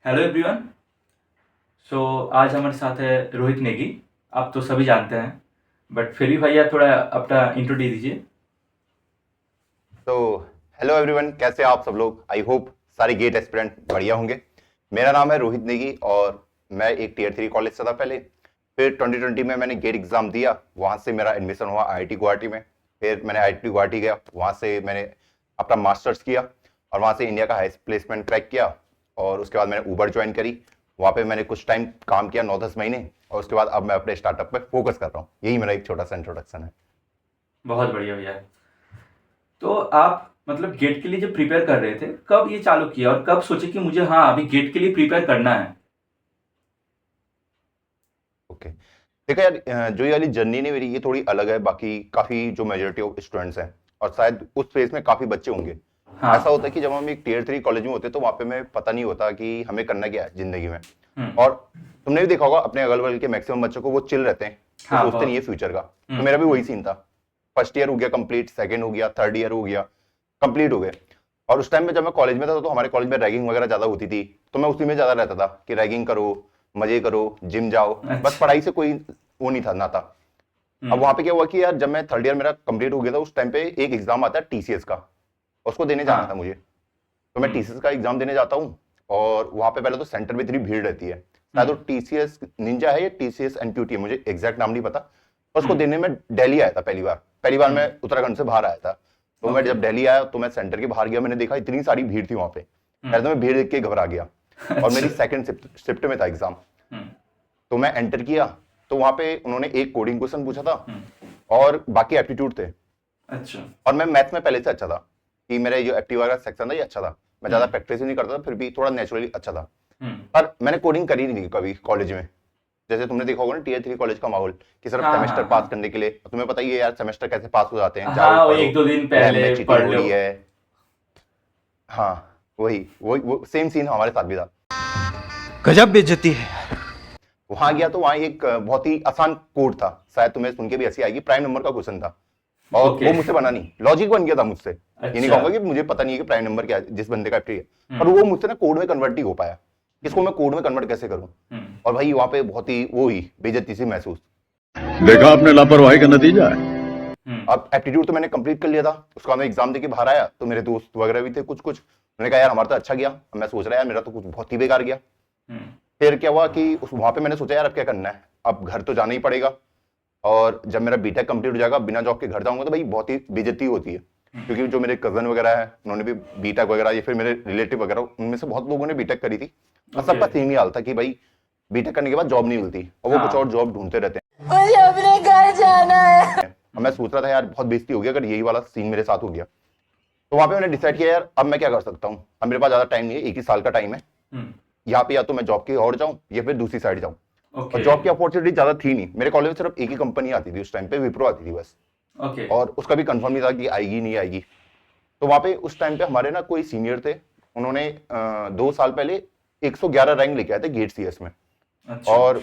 Hello everyone. सो आज हमारे साथ है रोहित नेगी। आप तो सभी जानते हैं, बट फिर भी भैया थोड़ा अपना इंट्रो दे दीजिए। तो हेलो एवरीवन, कैसे हैं आप सब लोग। आई होप सारे गेट एस्पिरेंट बढ़िया होंगे। मेरा नाम है रोहित नेगी और मैं एक टियर 3 कॉलेज से था पहले। फिर 2020 में मैंने गेट एग्जाम दिया, वहाँ से मेरा एडमिशन हुआ आईआईटी गुवाहाटी में। फिर मैंने आईआईटी गुवाहाटी गया, वहाँ से मैंने अपना मास्टर्स किया और वहाँ से इंडिया का हाईएस्ट प्लेसमेंट क्रैक किया। और उसके बाद मैंने ऊबर ज्वाइन करी, वहाँ पे मैंने कुछ टाइम काम किया, 9-10 महीने। और उसके बाद अब मैं अपने स्टार्टअप पे फोकस कर रहा हूँ। यही मेरा एक छोटा सा इंट्रोडक्शन है। बहुत बढ़िया भैया। तो आप मतलब गेट के लिए जब प्रिपेयर कर रहे थे, कब ये चालू किया और कब सोचे कि मुझे हाँ अभी गेट के लिए प्रिपेयर करना है? ओके, देखो यार, जो ये वाली जर्नी ने मेरी, ये थोड़ी अलग है बाकी काफी जो मेजोरिटी ऑफ स्टूडेंट्स हैं। और शायद उस फेज में काफी बच्चे होंगे। ऐसा हाँ। होता है कि जब हम एक टियर 3 कॉलेज में होते हैं तो वहां पे हमें पता नहीं होता कि हमें करना क्या है जिंदगी में। हम्म। और तुमने भी देखा होगा अपने अगल बगल के मैक्सिमम बच्चों को, वो चिल रहते हैं, वो हाँ सोचते नहीं बहुत। है फ्यूचर का। तो मेरा भी वही हम्म। सीन था। फर्स्ट ईयर हो गया कंप्लीट, सेकंड हो गया, थर्ड ईयर हो गया, कंप्लीट हो गए। और उस टाइम में जब मैं कॉलेज में था तो हमारे कॉलेज में रैगिंग वगैरह ज्यादा होती थी। तो मैं उसी में ज्यादा रहता था कि रैगिंग करो, मजे करो, जिम जाओ। बस अच्छा। पढ़ाई से कोई वो नहीं था, ना था। अब हम्म। वहां पे क्या हुआ कि यार, जब मैं थर्ड ईयर मेरा कंप्लीट हो गया था, उस टाइम पे एक एग्जाम आता है टीसीएस का, उसको देने जाना था हाँ। मुझे। तो मैं हम्म। टीसीएस का एग्जाम देने जाता हूँ। और वहां पे पहले तो सेंटर में इतनी भीड़ रहती है। शायद वो हम्म। टीसीएस निंजा है या टीसीएस एनक्यूटी है, मुझे एग्जैक्ट नाम नहीं पता। और उसको हम्म। देने में दिल्ली आया था पहली बार मैं हम्म। उत्तराखंड से बाहर आया था। तो मैं ओके। जब दिल्ली आया तो मैं सेंटर के बाहर गया, मैंने देखा इतनी सारी भीड़ थी वहां पे। पहले हम्म। तो मैं भीड़ देख के घबरा गया। और अच्छा। मेरी सेकंड शिफ्ट में था एग्जाम। हम्म। तो मैं एंटर किया, तो वहां पे उन्होंने एक कोडिंग क्वेश्चन पूछा था हम्म। और बाकी एप्टीट्यूड थे। अच्छा। और मैं मैथ्स में पहले से अच्छा था, कि मेरे जो एप्टी का सेक्शन था ये अच्छा था। मैं ज्यादा हम्म। प्रैक्टिस ही नहीं करता था, फिर भी थोड़ा नेचुरली अच्छा था। हम्म। पर मैंने कोडिंग करी नहीं थी कभी कॉलेज में। जैसे तुमने देखा होगा ना टियर 3 कॉलेज का माहौल, कि सिर्फ हाँ सेमेस्टर हाँ हाँ। पास करने के लिए। तुम्हें पता ही है यार सेमेस्टर कैसे पास हो जाते हैं, जाओ हाँ वो पढ़ो, एक दो दिन लैब पहले में चीटिंग पढ़ हो लो। रही है। हाँ, वही वही वो सेम सीन हमारे साथ भी था। गजब बेइज्जती है। वहां गया तो वहां एक बहुत ही आसान कोड था, शायद तुम्हें सुन के भी ऐसी आएगी, प्राइम नंबर का क्वेश्चन था। और ओके। वो मुझसे बना नहीं, लॉजिक बन गया था मुझसे। ये नहीं अच्छा। कहूंगा कि मुझे पता नहीं है कि प्राइम नंबर क्या है जिस बंदे का एप्टी है। पर हम्म। वो मुझसे ना कोड में कन्वर्ट नहीं हो पाया। इसको हम्म। मैं कोड में कन्वर्ट कैसे करूं। हम्म। और भाई वहां पे बहुत ही वो हुई, बेइज्जती सी महसूस। देखा आपने लापरवाही का नतीजा है। हम्म। अब एप्टीट्यूड तो मैंने कंप्लीट कर लिया था, उसका मैं एग्जाम देके बाहर आया तो मेरे दोस्त वगैरह भी थे कुछ कुछ। उन्होंने कहा यार हमारा तो अच्छा गया। अब मैं सोच रहा यार मेरा तो कुछ बहुत ही बेकार गया। हम्म। फिर क्या हुआ कि उस वहां पे मैंने सोचा यार अब क्या करना है, अब घर तो जाना ही पड़ेगा। और जब मेरा बीटेक कंप्लीट हो जाएगा, बिना जॉब के घर जाऊंगा तो भाई बहुत ही बेइज्जती होती है। क्योंकि जो मेरे कजन वगैरह है उन्होंने भी बीटेक वगैरह, या फिर मेरे रिलेटिव वगैरह, उनमें से बहुत लोगों ने बीटेक करी थी। और ओके। सबका सेम ही हाल था कि भाई बीटेक करने के बाद जॉब नहीं मिलती और वो कुछ और हाँ। जॉब ढूंढते रहते मुझे अपने घर जाना है। हैं। और मैं सोच रहा था यार बहुत बेइज्जती हो गया अगर यही वाला सीन मेरे साथ हो गया। तो वहां पे मैंने डिसाइड किया यार अब मैं क्या कर सकता हूँ। अब मेरे पास ज्यादा टाइम नहीं है, 1 ही साल का टाइम है। हम्म। यहाँ पे या तो मैं जॉब की ओर जाऊँ या फिर दूसरी साइड जाऊँ। और ओके। जॉब की अपॉर्चुनिटी ज्यादा थी नहीं, मेरे कॉलेज में सिर्फ एक ही कंपनी आती थी उस टाइम पे, विप्रो आती थी बस। ओके। और उसका भी कंफर्म नहीं था कि आएगी नहीं आएगी। तो वहां पे उस टाइम पे हमारे ना कोई सीनियर थे, उन्होंने 2 साल पहले 111 रैंक लेके आए थे गेट सीएस में। अच्छा। और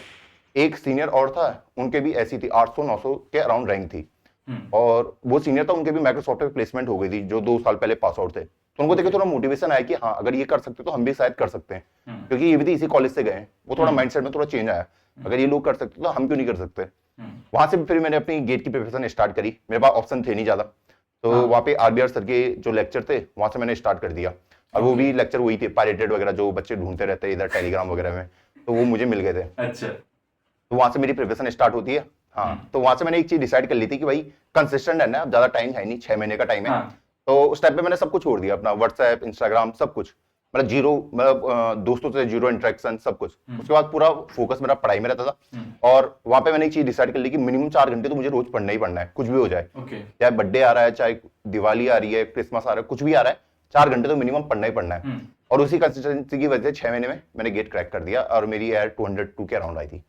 एक सीनियर और था, उनके भी ऐसी थी, 800-900 के अराउंड रैंक थी। हम्म। और वो सीनियर था, उनके भी माइक्रोसॉफ्ट में प्लेसमेंट हो गई थी, जो 2 साल पहले पास आउट थे। तो उनको देखे ओके। थोड़ा मोटिवेशन आया कि हाँ अगर ये कर सकते तो हम भी शायद कर सकते हैं। हम्म। क्योंकि ये भी तो इसी कॉलेज से गए हैं, वो थोड़ा हम्म। माइंडसेट में थोड़ा चेंज आया। अगर ये लोग कर सकते तो हम क्यों नहीं कर सकते। हम्म। वहां से फिर मैंने अपनी गेट की प्रिपरेशन स्टार्ट करी, मेरे पास ऑप्शन थे नहीं ज्यादा। तो हाँ। वहां पे आरबीआर सर के जो लेक्चर थे वहां से मैंने स्टार्ट कर दिया। और वो ओके। भी लेक्चर वही थे, पायरेटेड वगैरह जो बच्चे ढूंढते रहते हैं इधर टेलीग्राम वगैरह में। तो वो मुझे मिल गए थे। अच्छा। तो वहां से मेरी प्रिपरेशन स्टार्ट होती है। हाँ, हम्म। तो वहां से मैंने एक चीज डिसाइड कर ली थी कि भाई कंसिस्टेंट रहना है, अब ज्यादा टाइम है नहीं, 6 महीने का टाइम है। हाँ। तो उस टाइम पे मैंने सब कुछ छोड़ दिया, अपना व्हाट्सएप, इंस्टाग्राम, सब कुछ। मतलब जीरो, मतलब दोस्तों से जीरो इंटरेक्शन, सब कुछ। हम्म। उसके बाद पूरा फोकस मेरा पढ़ाई में रहता था। हम्म। और वहां पे मैंने एक चीज डिसाइड कर ली कि मिनिमम 4 घंटे तो मुझे रोज पढ़ना ही पढ़ना है, कुछ भी हो जाए। ओके। चाहे बर्थडे आ रहा है, चाहे दिवाली आ रही है, क्रिसमस आ रहा है, कुछ भी आ रहा है, 4 घंटे तो मिनिमम पढ़ना ही पढ़ना है। हम्म। और उसी कंसिस्टेंसी की वजह से 6 महीने में मैंने गेट क्रैक कर दिया और मेरी एयर 202 के अराउंड आई थी।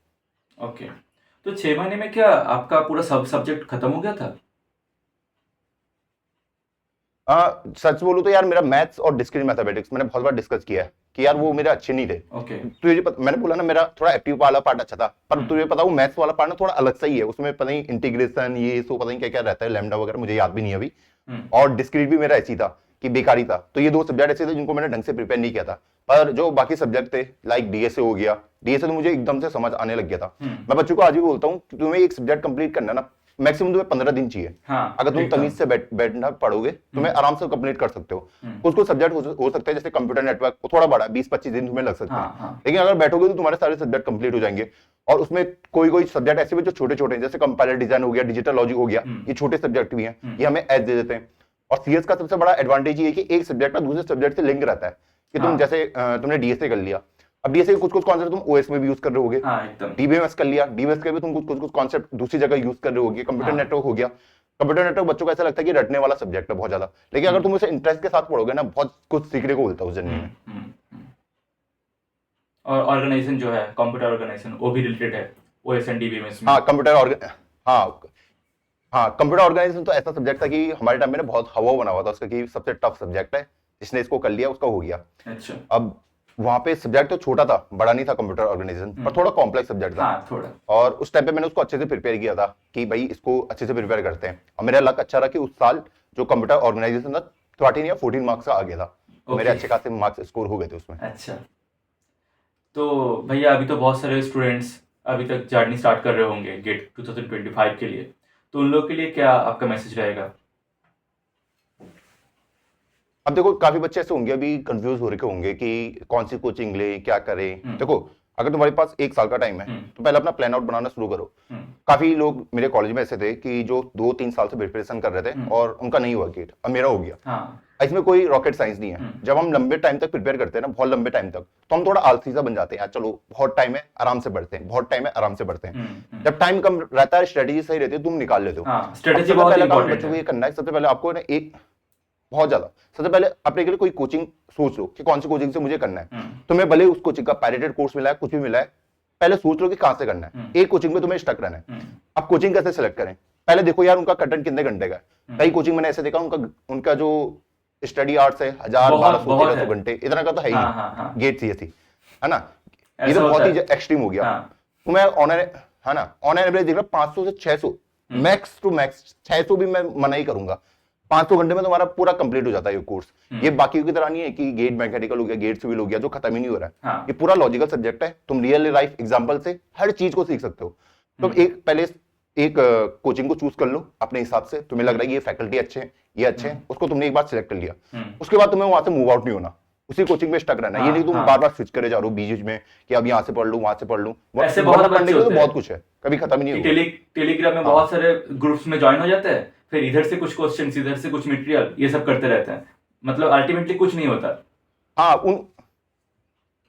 ओके। तो 6 महीने में क्या आपका पूरा सब सब्जेक्ट खत्म हो गया था? सच बोलूं तो यार मेरा मैथ्स और डिस्क्रीट मैथमेटिक्स मैंने बहुत बार डिस्कस किया है कि यार वो मेरे अच्छे नहीं थे। ओके। मैंने बोला ना मेरा थोड़ा एक्टिव वाला पार्ट अच्छा था, पर हम्म। तुझे पता वो मैथ्स वाला पार्ट ना थोड़ा अलग सा ही है, उसमें पता नहीं इंटीग्रेशन ये सो पता नहीं क्या क्या रहता है, लैम्डा वगैरह मुझे याद भी नहीं है अभी। हम्म। और डिस्क्रीट भी मेरा ऐसी था कि बेकारी था। तो ये 2 सब्जेक्ट ऐसे थे जिनको मैंने ढंग से प्रिपेयर नहीं किया था। पर जो बाकी सब्जेक्ट थे लाइक डीएसए हो गया, डीएसए तो मुझे एकदम से समझ आने लग गया था। मैं बच्चों को आज भी बोलता हूँ कि तुम्हें एक सब्जेक्ट कंप्लीट करना ना मैक्सिमम तुम्हें 15 दिन चाहिए। हाँ, अगर तुम एकदम। तमीज से बैठना पढ़ोगे तुम्हें आराम से कंप्लीट कर सकते हो। कुछ सब्जेक्ट हो सकते हैं जैसे कंप्यूटर नेटवर्क, थोड़ा बड़ा 20-25 दिन तुम्हें लग सकते हाँ, हैं। हाँ। लेकिन अगर बैठोगे तो तुम्हारे सारे सब्जेक्ट कंप्लीट हो जाएंगे। और उसमें कोई सब्जेक्ट ऐसे भी जो छोटे छोटे हैं, जैसे कंपाइलर डिजाइन हो गया, डिजिटल लॉजिक हो गया, ये छोटे सब्जेक्ट भी हैं, ये हमें एज दे देते हैं। और सीएस का सबसे बड़ा एडवांटेज ये है कि एक सब्जेक्ट का दूसरे सब्जेक्ट से लिंक रहता है कि तुम हाँ। जैसे तुमने डीएसए कर लिया, अब डीएसए के कुछ कॉन्सेप्ट तुम ओएस में भी यूज कर रहे होगे, हाँ, एकदम। डीबीएमएस कर लिया, डीबीएमएस के भी तुम कुछ कॉन्सेप्ट दूसरी जगह यूज कर रहे होगे, कंप्यूटर हाँ। नेटवर्क हो गया। कंप्यूटर नेटवर्क बच्चों को ऐसा लगता है कि रटने वाला सब्जेक्ट है बहुत ज्यादा, लेकिन अगर तुम उसे इंटरेस्ट के साथ पढ़ोगे ना, बहुत कुछ सीखने को मिलता है उस जर्नी में। और ऑर्गेनाइजेशन जो है, कंप्यूटर ऑर्गेनाइजेशन, वो भी रिलेटेड है ओएस एंड डीबीएमएस में। हाँ कंप्यूटर ऑर्गेनाइजेशन तो ऐसा सब्जेक्ट था कि हमारे टाइम में ना बहुत हवा बना हुआ था उसका कि सबसे टफ सब्जेक्ट है, जिसने इसको कर लिया उसका हो गया। अच्छा। अब वहां पे सब्जेक्ट तो छोटा था, बड़ा नहीं था कंप्यूटर ऑर्गेनाइजेशन, पर थोड़ा कॉम्प्लेक्स सब्जेक्ट था। हाँ, थोड़ा। और उस टाइम पे मैंने उसको अच्छे से प्रिपेयर किया था कि भाई इसको अच्छे से प्रिपेयर करते हैं। और मेरा लक अच्छा रहा कि उस साल जो कंप्यूटर ऑर्गेनाइजेशन था 13 या 14 मार्क्स का आ गया था। मेरे अच्छे खासे मार्क्स स्कोर हो गए थे उसमें। अच्छा। तो भैया अभी तो बहुत सारे स्टूडेंट्स अभी तक जर्नी स्टार्ट कर रहे होंगे गेट 2025 के लिए, तो उन लोगों के लिए क्या आपका मैसेज रहेगा? अब देखो काफी बच्चे ऐसे होंगे अभी कंफ्यूज हो रखे होंगे कि कौन सी कोचिंग ले, क्या करें। देखो अगर तुम्हारे पास 1 साल का टाइम है तो पहले अपना प्लान आउट बनाना शुरू करो। काफी लोग मेरे कॉलेज में ऐसे थे कि जो 2-3 साल से प्रिपरेशन कर रहे थे और उनका नहीं हुआ गेट, अब मेरा हो गया। हाँ। इसमें कोई रॉकेट साइंस नहीं है। जब हम लंबे टाइम तक प्रिपेयर करते हैं ना, बहुत लंबे टाइम तक, तो हम थोड़ा आलसी सा बन जाते हैं, यार चलो बहुत टाइम है आराम से बढ़ते हैं, बहुत टाइम है आराम से बढ़ते हैं। जब टाइम कम रहता है स्ट्रेटेजी सही रहती है, तुम निकाल लेते हो। हाँ, स्ट्रेटेजी सबसे बहुत पहला काम इंपॉर्टेंट बच्चों को है। ये करना है, सबसे पहले आपको ना एक बहुत ज्यादा सबसे पहले अपने के लिए कोई कोचिंग सोच लो कि कौन सी कोचिंग से मुझे करना है। तुम्हें भले उस कोचिंग का पायरेटेड कोर्स मिला है, कुछ भी मिला है, पहले सोच लो कि कहां से करना है। एक कोचिंग में तुम्हें स्टक रहना है। अब कोचिंग कैसे सिलेक्ट करें, पहले देखो यार उनका कंटेंट कितने घंटे का है। कई कोचिंग मैंने ऐसे देखा उनका जो स्टडी आवर्स है 1000-1200-1300 घंटे, इतना का तो है ही नहीं। गेट सीएससी है ना, ये तो बहुत ही एक्सट्रीम हो गया। तो मैं ऑन एवरेज देख रहा 500 से 600 मैक्स टू मैक्स, 600 भी मैं मना ही करूंगा। 500 घंटे में तुम्हारा पूरा कंप्लीट हो जाता है ये कोर्स। ये बाकी की तरह नहीं है कि गेट मैकेनिकल हो गया, गेट सिविल हो गया, जो खत्म ही नहीं हो रहा है। ये पूरा लॉजिकल सब्जेक्ट है, तुम रियल लाइफ एग्जांपल से हर चीज को सीख सकते हो। तो पहले एक कोचिंग को चूज कर लो अपने हिसाब से, तुम्हें लग रहा है ये फैकल्टी अच्छे हैं, ये अच्छे हैं, उसको तुमने एक बार सिलेक्ट कर लिया। उसके बाद तुम्हें वहां से मूव आउट नहीं होना, उसी कोचिंग में स्टक रहना। ये नहीं तुम बार बार स्विच करे जा रहे हो बीच में कि अब यहाँ से पढ़ लूं वहां से पढ़ लूं। ऐसे बहुत पढ़ने के लिए तो बहुत कुछ है, कभी खत्म ही नहीं होगा। टेलीग्राम में बहुत सारे ग्रुप्स में ज्वाइन हो जाते हैं, फिर इधर से कुछ क्वेश्चन, इधर से कुछ मटेरियल, ये सब करते रहते हैं, मतलब अल्टीमेटली कुछ नहीं होता। हाँ,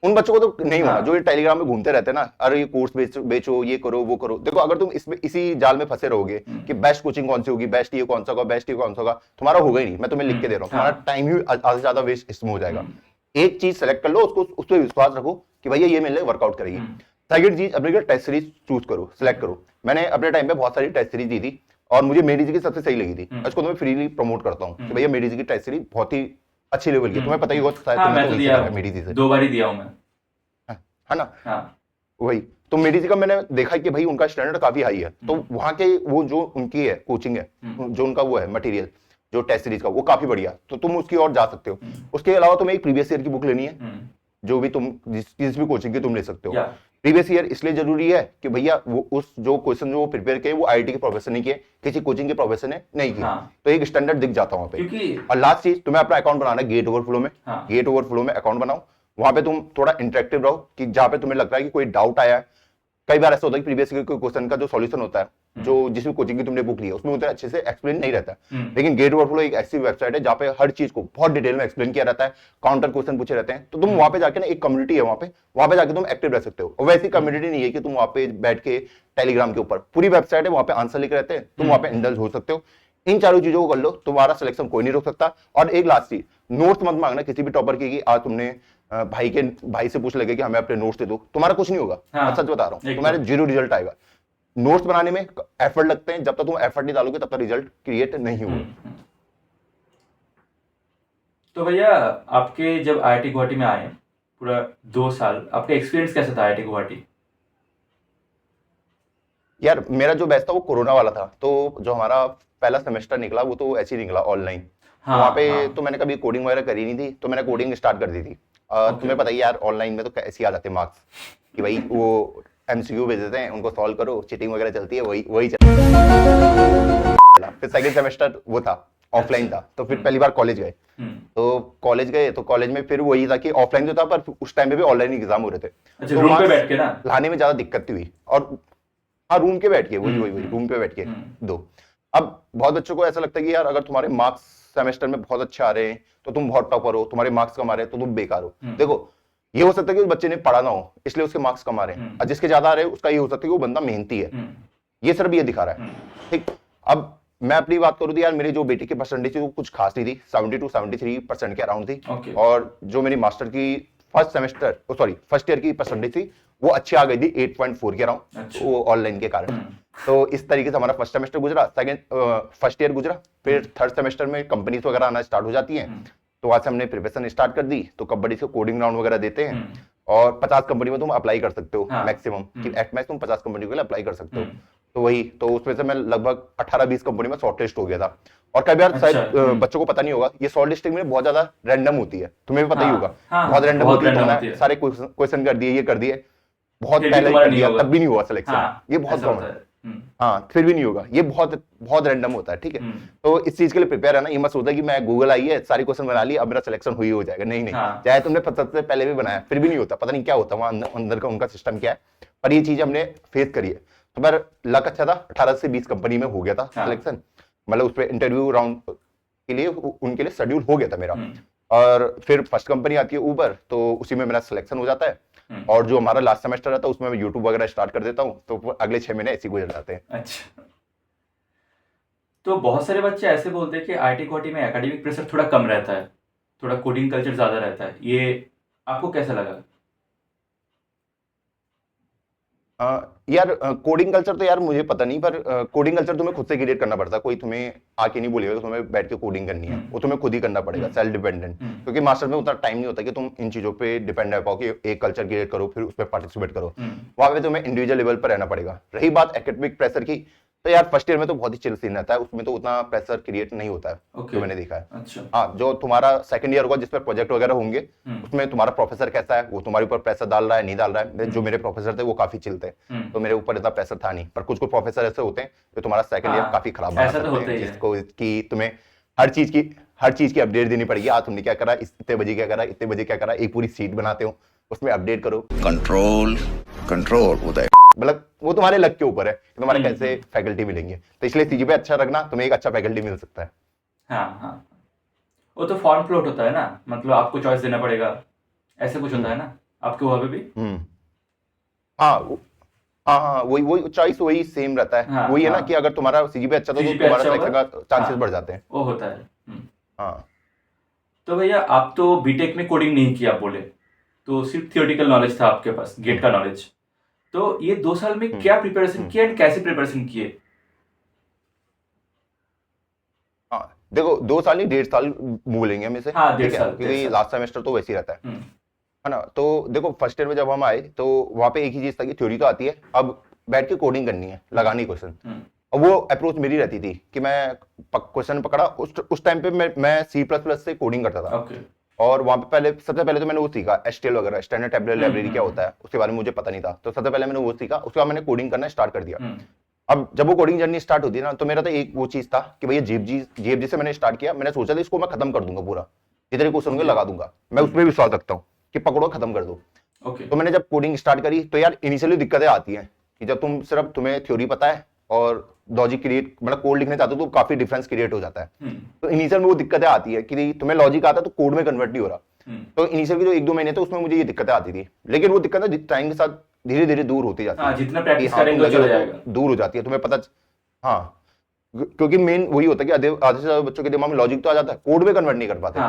उन बच्चों को तो नहीं होना जो ये टेलीग्राम में घूमते रहते हैं ना, अरे ये कोर्स बेचो, ये करो वो करो। देखो अगर तुम इसमें इसी जाल में फंसे रहोगे कि बेस्ट कोचिंग कौन सी होगी, बेस्ट ये कौन सा होगा, बेस्ट ये कौन सा होगा, तुम्हारा होगा ही नहीं। मैं तुम्हें लिख के दे रहा हूँ, तुम्हारा टाइम ही आधा से ज्यादा वेस्ट इसमें हो जाएगा। एक चीज सेलेक्ट कर लो, उसको उस पर विश्वास रखो कि भैया ये मेरे लिए वर्कआउट करेगी। सेकंड चीज, अपने टेस्ट सीरीज चूज करो, सिलेक्ट करो। मैंने अपने टाइम पे बहुत सारी टेस्ट सीरीज दी थी और मुझे मेडी जी की सबसे सही लगी थी। इसको तो मैं फ्रीली प्रमोट करता हूँ कि भैया मेडी जी की टेस्ट सीरीज बहुत ही अच्छी लेवल की, तुम्हें पता ही होगा। मैं तो दिया मेडी जी से 2 बार ही दिया हूं मैं, है ना। वही तो मेडी जी का मैंने देखा कि भाई उनका स्टैंडर्ड काफी हाई है। तो वहां के वो जो उनकी है कोचिंग है, जो उनका वो है मटेरियल जो टेस्ट सीरीज का, वो काफी बढ़िया, तो तुम उसकी ओर जा सकते हो। उसके अलावा तुम्हें एक प्रीवियस ईयर की बुक लेनी है, जो भी तुम जिस भी कोचिंग की तुम ले सकते हो। प्रीवियस ईयर इसलिए जरूरी है कि भैया वो उस जो क्वेश्चन जो वो प्रिपेयर किए वो आईआईटी के प्रोफेसर ने किए, किसी कोचिंग के प्रोफेसर ने नहीं किया। तो एक स्टैंडर्ड दिख जाता वहां पे। और लास्ट चीज, तुम्हें अपना अकाउंट बनाना है गेट ओवरफ्लो में। गेट ओवरफ्लो में अकाउंट बनाओ, वहां पे तुम थोड़ा इंटरेक्टिव रहो कि जहां पे तुम्हें लगता है कि कोई डाउट आया है। कई बार ऐसा होता है कि प्रीवियस कोई क्वेश्चन का जो सॉल्यूशन होता है, जो जिस भी कोचिंग की तुमने बुक ली है उसमें उतना अच्छे से एक्सप्लेन नहीं रहता है। लेकिन गेट ओवरफ्लो एक ऐसी वेबसाइट है जहां पे हर चीज को बहुत डिटेल में एक्सप्लेन किया रहता है, काउंटर क्वेश्चन पूछे रहते हैं। तो तुम वहां पे जाके ना, एक कम्युनिटी है वहां पे जाके तुम एक्टिव रह सकते हो। और वैसी कम्युनिटी नहीं है कि तुम वहां पे बैठ के टेलीग्राम के ऊपर, पूरी वेबसाइट है, वहां पे आंसर लिख रहते हैं, तुम वहां पे इंडल्ज हो सकते हो। इन चारों चीजों को कर लो, तुम्हारा सिलेक्शन कोई नहीं रोक सकता। और एक लास्ट चीज, नोट्स मत मांगना किसी भी टॉपर की कि आज तुमने भाई से पूछ लगे कि हमें अपने नोट्स दे दो, तुम्हारा कुछ नहीं होगा। मैं सच बता रहा हूँ, तुम्हारे 0 रिजल्ट आएगा। नोट्स बनाने में एफर्ट लगते हैं, जब तक तुम एफर्ट नहीं डालोगे तब तक रिजल्ट क्रिएट नहीं होगा। तो भैया आपके जब आईआईटी गुवाहाटी में आए पूरा 2 साल, आपका एक्सपीरियंस कैसा था आईआईटी गुवाहाटी? यार मेरा जो बैच था वो कोरोना वाला था, तो जो हमारा पहला सेमेस्टर निकला वो तो ऐसे ही निकला ऑनलाइन। हाँ, वहाँ पे हाँ। तो मैंने कभी कोडिंग वगैरह करी नहीं थी, तो मैंने कोडिंग स्टार्ट कर दी थी। और ओके। तुम्हें पता ही यार, ऑनलाइन में तो ऐसे ही आ जाते मार्क्स कि भाई वो एमसीक्यू भेज देते हैं, उनको सॉल्व करो, चीटिंग वगैरह चलती है, वही वही चला। फिर सेकंड सेमेस्टर वो था, ऑफलाइन अच्छा। था, तो फिर पहली बार कॉलेज गए। तो कॉलेज गए तो कॉलेज में फिर वही था कि ऑफलाइन तो था, पर उस टाइम पे भी ऑनलाइन एग्जाम हो रहे थे। अच्छा, तो रूम पे marks बैठ के ना? लाने में ज्यादा दिक्कत हुई। और हाँ, रूम के बैठ के, वही वही वही रूम पे बैठ के दो। अब बहुत बच्चों को ऐसा लगता है कि यार अगर तुम्हारे मार्क्स सेमेस्टर में बहुत अच्छे आ रहे हैं तो तुम बहुत टॉपर हो, तुम्हारे मार्क्स कम आ रहे हैं तो तुम बेकार हो। देखो, ये हो सकता है कि उस बच्चे ने पढ़ा ना हो इसलिए उसके मार्क्स कम आ रहे हैं, और जिसके ज्यादा आ रहे हैं उसका ये हो सकता है कि वो बंदा मेहनती है। ये सिर्फ ये दिखा रहा है, ठीक। अब मैं अपनी बात करूं तो यार, मेरी जो बेटी की परसेंटेज थी वो कुछ खास नहीं थी, 72-73% के अराउंड थी। ओके। और जो मेरी मास्टर की फर्स्ट ईयर की परसेंटेज थी वो अच्छी आ गई थी, 8.4 के अराउंड। अच्छा। वो ऑनलाइन के कारण। तो इस तरीके से हमारा फर्स्ट सेमेस्टर गुजरा, फर्स्ट ईयर गुजरा। फिर थर्ड सेमेस्टर में कंपनीज वगैरह आना स्टार्ट हो जाती हैं, तो वहां से हमने प्रिपरेशन स्टार्ट कर दी। तो कबड्डी से कोडिंग राउंड वगैरह देते हैं, और 50 कंपनी में तुम अप्लाई कर सकते हो मैक्सिमम, कि एट मैक्स तुम 50 कंपनी के लिए अप्लाई कर सकते हो। तो वही, तो उसमें से मैं लगभग 18-20 कंपनी में शॉर्ट लिस्ट हो गया था। और कई बार शायद बच्चों को पता नहीं होगा, ये शॉर्ट लिस्टिंग में बहुत ज्यादा रैंडम होती है, तुम्हें भी पता ही होगा। बहुत रैंडम होती है, सारे क्वेश्चन कर दिए, ये कर दिए, बहुत पहले कर दिया, तब भी नहीं हुआ सिलेक्शन। ये बहुत कॉमन है। हाँ, फिर भी नहीं होगा, ये बहुत बहुत रैंडम होता है, ठीक है। तो इस चीज के लिए प्रिपेयर है ना, ये मत सोचना कि मैं गूगल आई है, सारी क्वेश्चन बना ली, अब मेरा सिलेक्शन हुई हो जाएगा। नहीं नहीं, चाहे तुमने सबसे पहले भी बनाया फिर भी नहीं होता, पता नहीं क्या होता वहां अंदर का उनका सिस्टम क्या है। पर ये चीज हमने फेस करी है। तो मेरा लक अच्छा था, 18 से 20 कंपनी में हो गया था सिलेक्शन। मतलब उस पर इंटरव्यू राउंड के लिए उनके लिए शेड्यूल हो गया था मेरा। और फिर फर्स्ट कंपनी आती है ऊबर, तो उसी में मेरा सिलेक्शन हो जाता है। और जो हमारा लास्ट सेमेस्टर रहता है उसमें मैं यूट्यूब वगैरह स्टार्ट कर देता हूँ, तो अगले 6 महीने ऐसे गुजर जाते हैं। अच्छा, तो बहुत सारे बच्चे ऐसे बोलते हैं कि आईटी कोटी में एकेडमिक प्रेशर थोड़ा कम रहता है, थोड़ा कोडिंग कल्चर ज्यादा रहता है, ये आपको कैसा लगा? यार कोडिंग कल्चर तो यार मुझे पता नहीं, पर कोडिंग कल्चर तुम्हें खुद से क्रिएट करना पड़ता है। कोई तुम्हें आके नहीं बोलेगा कि तुम्हें बैठ के कोडिंग करनी है, वो तुम्हें खुद ही करना पड़ेगा, सेल्फ डिपेंडेंट। क्योंकि मास्टर में उतना टाइम नहीं होता कि तुम इन चीजों पे डिपेंड रह पाओ कि एक कल्चर क्रिएट करो फिर उस पर पार्टिसिपेट करो। वहां पे तुम्हें इंडिविजुअल लेवल पर रहना पड़ेगा। रही बात एकेडमिक प्रेशर की, तो यार फर्स्ट ईयर में तो बहुत ही चिल सीन रहता है, उसमें तो उतना प्रेशर क्रिएट नहीं होता है, जो मैंने देखा है। अच्छा। हाँ, जो तुम्हारा सेकंड ईयर होगा जिसमें प्रोजेक्ट वगैरह होंगे, उसमें तुम्हारा प्रोफेसर कैसा है, वो तुम्हारे ऊपर प्रेशर डाल रहा है नहीं डाल रहा है। जो मेरे प्रोफेसर थे वो काफी चिल थे, तो मेरे ऊपर इतना प्रेशर था नहीं। पर कुछ कुछ प्रोफेसर ऐसे होते हैं जो तुम्हारा सेकंड ईयर काफी खराब बना सकते हैं, जिसको कि तुम्हें हर चीज की अपडेट देनी पड़ेगी। आज तुमने क्या करा, इतने बजे क्या करा, इतने बजे क्या करा, एक पूरी सीट बनाते हो, उसमें अपडेट करो। कंट्रोल होता है। मतलब वो तुम्हारे लक के ऊपर है कि तुम्हारे कैसे फैकल्टी मिलेंगे। तो इसलिए सीजी पे अच्छा रखना, तुम्हें एक अच्छा फैकल्टी मिल सकता है। हाँ हाँ, वो तो फॉर्म फ्लोट होता है ना, मतलब आपको चॉइस देना पड़ेगा, ऐसे कुछ होता है ना आपके वहाँ पे भी? हाँ हाँ, वही चॉइस वही सेम रहता है। हाँ, वही है ना हाँ। कि अगर तुम्हारा सीजीपी अच्छा था तो CGPA तुम्हारा अच्छा सिलेक्शन होगा, का चांसेस हाँ, बढ़ जाते हैं। वो होता है। हाँ, तो भैया आप तो बीटेक में कोडिंग नहीं किया बोले, तो सिर्फ थियोरेटिकल नॉलेज था आपके पास, गेट का नॉलेज। तो ये 2 साल में क्या प्रिपरेशन किया एंड कैसे प्रिपरेशन किए? हाँ, देखो 2 साल नहीं 1.5 साल बोलेंगे हम इसे। हाँ, 1.5 ठीक है, साल, क्योंकि 1.5 साल। लास्ट सेमेस्टर तो वैसे ही रहता है ना। तो देखो फर्स्ट ईयर में जब हम आए तो वहां पे एक ही चीज था कि थ्योरी तो आती है, अब बैठ के कोडिंग करनी है, लगानी क्वेश्चन। और वो अप्रोच मेरी रहती थी कि मैं क्वेश्चन पकड़ा, उस टाइम पे मैं C++ से कोडिंग करता था। ओके। और वहां पे सबसे पहले तो मैंने वो सीखा एचटीएल वगैरह, स्टैंडर्ड टेबुलर लाइब्रेरी क्या होता है, उसके बारे में मुझे पता नहीं था। तो सबसे पहले मैंने वो सीखा, उसके बाद मैंने कोडिंग करना स्टार्ट कर दिया। अब जब वो कोडिंग जर्नी स्टार्ट होती है ना, तो मेरा तो एक वो चीज था कि भैया जीएफजी से मैंने स्टार्ट किया। मैंने सोचा था इसको मैं खत्म कर दूंगा, पूरा जितने क्वेश्चन होंगे लगा दूंगा। मैं उसमें विश्वास रखता हूँ कि पकड़ो खत्म कर दो। तो मैंने जब कोडिंग स्टार्ट करी तो यार इनिशियली दिक्कतें आती हैं कि जब तुम्हें थ्योरी पता है और लॉजिक क्रिएट, मतलब कोड लिखने चाहते हो तो काफी डिफरेंस क्रिएट हो जाता है। तो इनिशियल में वो दिक्कतें आती है कि तुम्हें लॉजिक आता है तो कोड में कन्वर्ट नहीं हो रहा। तो इनिशियल के जो 1-2 महीने थे उसमें मुझे ये दिक्कतें आती थी, लेकिन वो दिक्कतें टाइम के साथ धीरे धीरे दूर होती जाती है। जितना प्रैक्टिस करेंगे चला जाएगा, दूर हो जाती है, तुम्हें पता। हाँ, क्योंकि मेन वही होता है कि आधे से ज्यादा बच्चों के दिमाग में लॉजिक तो आ जाता है, कोड में कन्वर्ट नहीं कर पाते।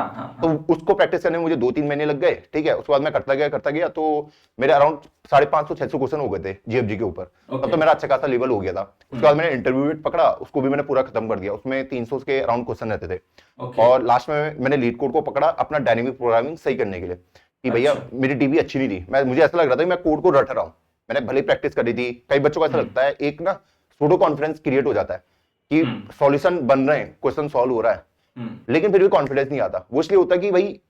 तो उसको प्रैक्टिस करने में मुझे 2-3 महीने लग गए। ठीक है, उसके बाद मैं करता गया तो मेरे अराउंड 550-600 क्वेश्चन हो गए थे जीएफजी के ऊपर। तब तो मेरा अच्छा खासा लेवल हो गया था। उसके बाद मैंने इंटरव्यू पकड़ा, उसको भी मैंने पूरा खत्म कर दिया। उसमें 300 के अराउंड क्वेश्चन रहते थे। और लास्ट में मैंने लीड कोड को पकड़ा अपना डायनेमिक प्रोग्रामिंग सही करने के लिए, कि भैया मेरी डीबी अच्छी नहीं थी, मुझे ऐसा लग रहा था कि मैं कोड को रट रहा हूँ। मैंने भले प्रैक्टिस करी थी। कई बच्चों को ऐसा लगता है, एक ना सूडो कॉन्फिडेंस क्रिएट हो जाता है कि सॉल्यूशन बन रहे हैं, क्वेश्चन सॉल्व हो रहा है, लेकिन फिर भी कॉन्फिडेंस नहीं आता। वो इसलिए होता कि भाई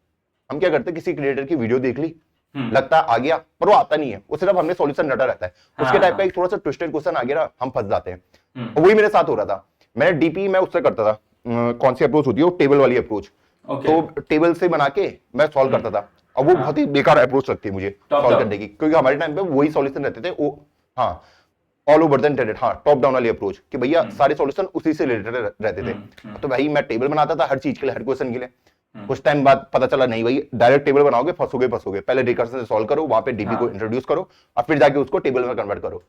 हम क्या करते हैं, किसी क्रिएटर की वीडियो देख ली, लगता आ गया, पर वो आता नहीं है, वो सिर्फ हमने सॉल्यूशन रटा रहता है, उसके टाइप का एक थोड़ा सा ट्विस्टेड क्वेश्चन आ गया ना, हम फंस जाते हैं। और वही मेरे साथ हो रहा था। मैंने डीपी मैं उससे करता था, कौन सी अप्रोच होती है, वो टेबल वाली अप्रोच। तो टेबल से बना के मैं सॉल्व करता था, और वो बहुत ही बेकार अप्रोच लगती है मुझे सॉल्व करने की, क्योंकि हमारे टाइम पे वही सॉल्यूशन रहते थे। वो हाँ, ऑल ओवर द इंटरनेट, हाँ, टॉप डाउन वाली अप्रोच, कि भैया सारे सॉल्यूशन उसी से रिलेटेड रहते थे। तो भाई मैं टेबल बनाता था हर चीज के लिए, हर क्वेश्चन के लिए। कुछ टाइम बाद पता चला नहीं भाई, डायरेक्ट टेबल बनाओगे फंसोगे। पहले रिकर्सन से सॉल्व करो, वहां पे डीपी को इंट्रोड्यूस करो, और फिर जाके उसको टेबल में कन्वर्ट करो।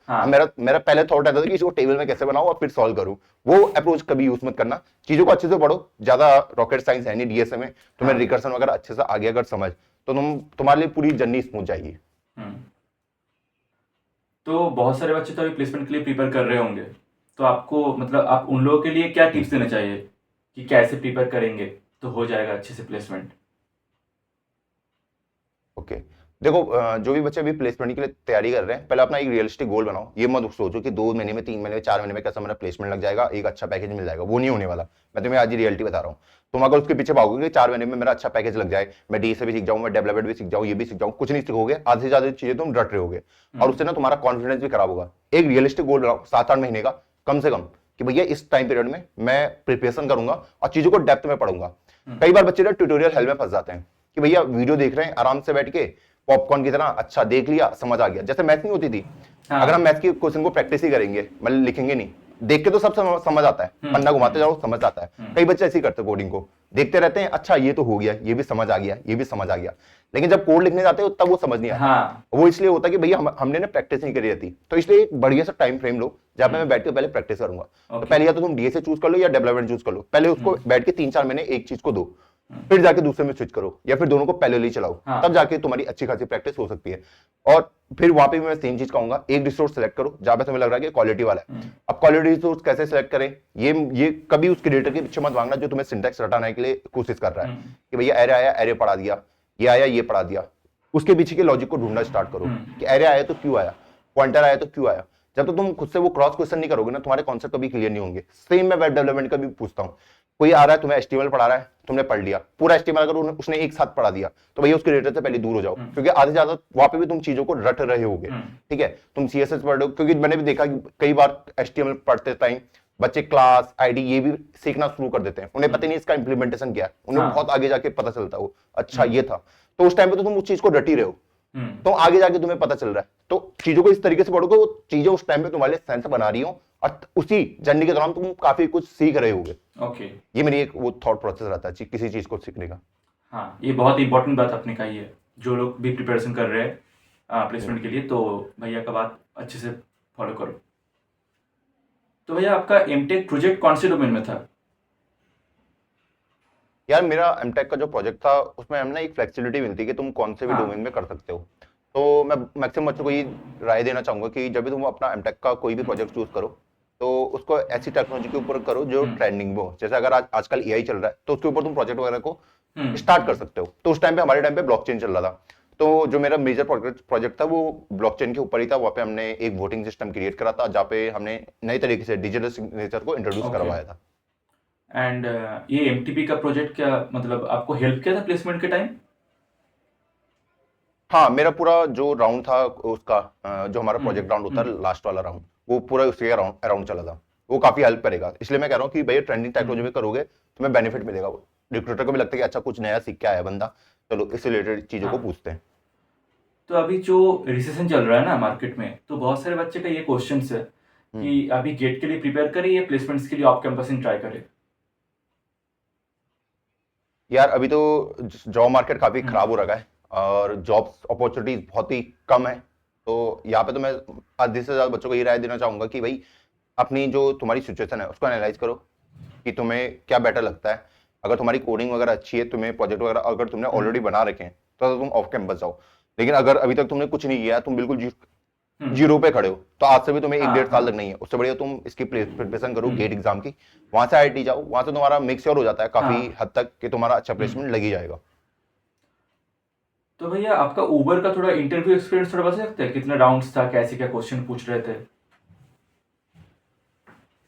मेरा पहले थॉट रहता था कि इसको टेबल में कैसे बनाओ और फिर सॉल्व करूं। वो अप्रोच कभी यूज मत करना, चीजों को अच्छे से पढ़ो। ज्यादा रॉकेट साइंस है नहीं डीएसए में, तुम्हें रिकर्सन वगैरह अच्छे से आगे अगर समझ, तो तुम्हारे लिए पूरी जर्नी स्मूथ जाएगी। तो बहुत सारे बच्चे तो अभी प्लेसमेंट के लिए प्रिपेयर कर रहे होंगे, तो आपको मतलब आप उन लोगों के लिए क्या टिप्स देना चाहिए कि कैसे प्रिपेयर करेंगे तो हो जाएगा अच्छे से प्लेसमेंट? ओके, देखो, जो भी बच्चे अभी प्लेसमेंट के लिए तैयारी कर रहे हैं, पहले अपना एक रियलिस्टिक गोल बनाओ। ये मत सोचो कि 2 महीने में, 3 महीने में, 4 महीने में कैसा मेरा प्लेसमेंट लग जाएगा, एक अच्छा पैकेज मिल जाएगा। वो नहीं होने वाला। मैं तुम्हें आज ही रियलिटी बता रहा हूँ। तुम अगर उसके पीछे भागोगे कि 4 महीने में मेरा अच्छा पैकेज लग जाए, मैं डीएसए भी सीख जाऊँ, मैं डेवलपमेंट भी सीख जाऊँ, ये भी सीख जाऊँ, कुछ नहीं सीखोगे। आधे से ज्यादा चीजें तुम रट रहे होगे, और उससे ना तुम्हारा कॉन्फिडेंस भी खराब होगा। एक रियलिस्टिक गोल बनाओ 7-8 महीने का कम से कम, कि भैया इस टाइम पीरियड में मैं प्रिपरेशन करूंगा और चीजों को डेप्थ में पढ़ूंगा। कई बार बच्चे ना ट्यूटोरियल हेल में फंस जाते हैं कि भैया वीडियो देख रहे हैं आराम से बैठ के, पॉपकॉर्न की तरह, अच्छा देख लिया, समझ आ गया। जैसे मैथ नहीं होती थी, अगर हम मैथ के क्वेश्चन को प्रैक्टिस ही करेंगे, मतलब लिखेंगे नहीं, देख के तो सब समझ आता है, पन्ना घुमाते जाओ समझ आता है। कई बच्चे ऐसे ही करते हैं, कोडिंग को देखते रहते हैं, अच्छा ये तो हो गया, ये भी समझ आ गया, ये भी समझ आ गया, लेकिन जब कोड लिखने जाते हो तब वो समझ नहीं आता। वो इसलिए होता है कि भैया हमने ना प्रैक्टिस नहीं करी रहती। तो इसलिए एक बढ़िया सा टाइम फ्रेम लो जहां पे मैं बैठ के पहले प्रैक्टिस करूंगा। तो पहले या तो तुम डीएसए चूज कर लो या डेवलपमेंट चूज कर लो। पहले उसको बैठ के 3-4 महीने एक चीज को दो, फिर जाके दूसरे में स्विच करो, या फिर दोनों को पैरेलली चलाओ। तब जाके तुम्हारी अच्छी खासी प्रैक्टिस हो सकती है। और फिर वहां पे मैं सेम चीज कहूंगा, एक रिसोर्स सेलेक्ट करो जहां पे तुम्हें लग रहा है कि क्वालिटी वाला है। अब क्वालिटी रिसोर्स कैसे सेलेक्ट करें, ये कभी उस क्रिएटर के पीछे मत भागना जो तुम्हें सिंटैक्स रटाने के लिए कोशिश कर रहा है, कि भैया एरे आया, एरे पढ़ा दिया, ये आया, ये पढ़ा दिया। उसके पीछे के लॉजिक को ढूंढना स्टार्ट करो कि एरे आया तो क्यों आया, पॉइंटर आया तो क्यों आया। जब तक तुम खुद से वो क्रॉस क्वेश्चन नहीं करोगे ना, तुम्हारे कॉन्सेप्ट कभी क्लियर नहीं होंगे। सेम मैं वेब डेवलपमेंट का भी पूछता हूँ, कोई आ रहा है तुम्हें एचटीएमएल पढ़ा रहा है, तुमने पढ़ लिया पूरा एचटीएमएल, अगर उसने एक साथ पढ़ा दिया तो भैया उसके क्रिएटर से पहले दूर हो जाओ, क्योंकि आधे ज्यादा वहां पे भी तुम चीजों को रट रहे होगे। ठीक है, तुम सीएसएस पढ़ रहे हो, क्योंकि मैंने भी देखा कि कई बार एचटीएमएल पढ़ते टाइम बच्चे क्लास आईडी ये भी सीखना शुरू कर देते हैं, उन्हें पता नहीं इसका इंप्लीमेंटेशन क्या है, उन्हें बहुत आगे जाके पता चलता है वो, अच्छा ये था। तो उस टाइम पे तो तुम उस चीज को रटी रहे हो, तो आगे जाके तुम्हें पता चल रहा है। तो चीजों को इस तरीके से पढ़ोगे, वो चीजें उस टाइम पे तुम्हारे लिए सेंस बना रही हो, और उसी जर्नी के दौरान तुम काफी कुछ सीख रहे होगे। ओके, ये मेरी एक वो थॉट प्रोसेस रहता है किसी चीज को सीखने का। हाँ, ये बहुत इंपॉर्टेंट बात आपने कही है। जो लोग भी प्रिपरेशन कर रहे हैं प्लेसमेंट के लिए, तो भैया का बात अच्छे से फॉलो करो। तो भैया आपका एमटेक प्रोजेक्ट कौन से डोमेन में था? यार मेरा एमटेक का जो प्रोजेक्ट था उसमें हमने एक फ्लेक्सिबिलिटी मिलती है कि तुम कौन से भी डोमेन में कर सकते हो। तो मैं मैक्सिमम बच्चों को ये राय देना चाहूंगा कि जब भी तुम अपना एमटेक का कोई भी प्रोजेक्ट चूज करो, तो उसको ऐसी टेक्नोलॉजी के ऊपर करो जो ट्रेंडिंग में हो। जैसे अगर आजकल एआई चल रहा है, तो उसके ऊपर तुम प्रोजेक्ट वगैरह को स्टार्ट कर सकते हो। तो उस टाइम पे हमारे टाइम पे ब्लॉकचेन चल रहा था, तो जो मेरा मेजर प्रोजेक्ट था वो ब्लॉकचेन के ऊपर ही था। वहाँ पे हमने एक वोटिंग सिस्टम क्रिएट करा था, जहाँ पे हमने नई तरीके से डिजिटल सिग्नेचर को इंट्रोड्यूस करवाया था। एंड ये एमटीपी का प्रोजेक्ट क्या मतलब आपको हेल्प किया था प्लेसमेंट के टाइम? हाँ, मेरा पूरा जो राउंड था उसका, जो हमारा प्रोजेक्ट राउंड होता है लास्ट वाला राउंड, वो पूरा उसके अराउंड चला था। वो काफी हेल्प करेगा, इसलिए मैं कह रहा हूँ कि भैया ट्रेंडिंग टेक्नोलॉजी में करोगे तुम्हें बेनिफिट मिलेगा। रिक्रूटर को भी लगता है कि अच्छा कुछ नया सीख के आया बंदा, चलो इससे रिलेटेड चीजों को पूछते हैं। तो अभी जो रिसेशन चल रहा है ना मार्केट में, तो बहुत सारे बच्चे का ये क्वेश्चन है कि अभी गेट के लिए प्रिपेयर करें या प्लेसमेंट्स के लिए ऑफ कैंपस ट्राई करें? यार अभी तो जॉब मार्केट काफी खराब हो रखा है और जॉब अपॉर्चुनिटीज बहुत ही कम है। तो यहाँ पे तो मैं आधे से ज्यादा बच्चों को ये राय देना चाहूंगा कि भाई अपनी जो तुम्हारी सिचुएशन है उसको एनालाइज करो कि तुम्हें क्या बेटर लगता है। अगर तुम्हारी कोडिंग वगैरह अच्छी है, तुम्हें प्रोजेक्ट वगैरह अगर तुमने ऑलरेडी बना रखे हैं, तो तुम ऑफ कैंपस जाओ। लेकिन अगर अभी तक तुमने कुछ नहीं किया, तुम बिल्कुल जीरो पे खड़े हो, तो आज से भी तुम्हें 1-1.5 साल लगना ही है। उससे बढ़िया तुम इसकी प्रिपरेशन करो गेट एग्जाम की, वहां से आईआईटी जाओ, वहां से तुम्हारा मेक श्योर हो जाता है काफी हद तक कि तुम्हारा अच्छा प्लेसमेंट लग ही जाएगा। तो भैया आपका उबर का थोड़ा इंटरव्यू एक्सपीरियंस थोड़ा बता सकते हैं, कितने राउंड्स था, कैसे क्या क्वेश्चन पूछ रहे थे?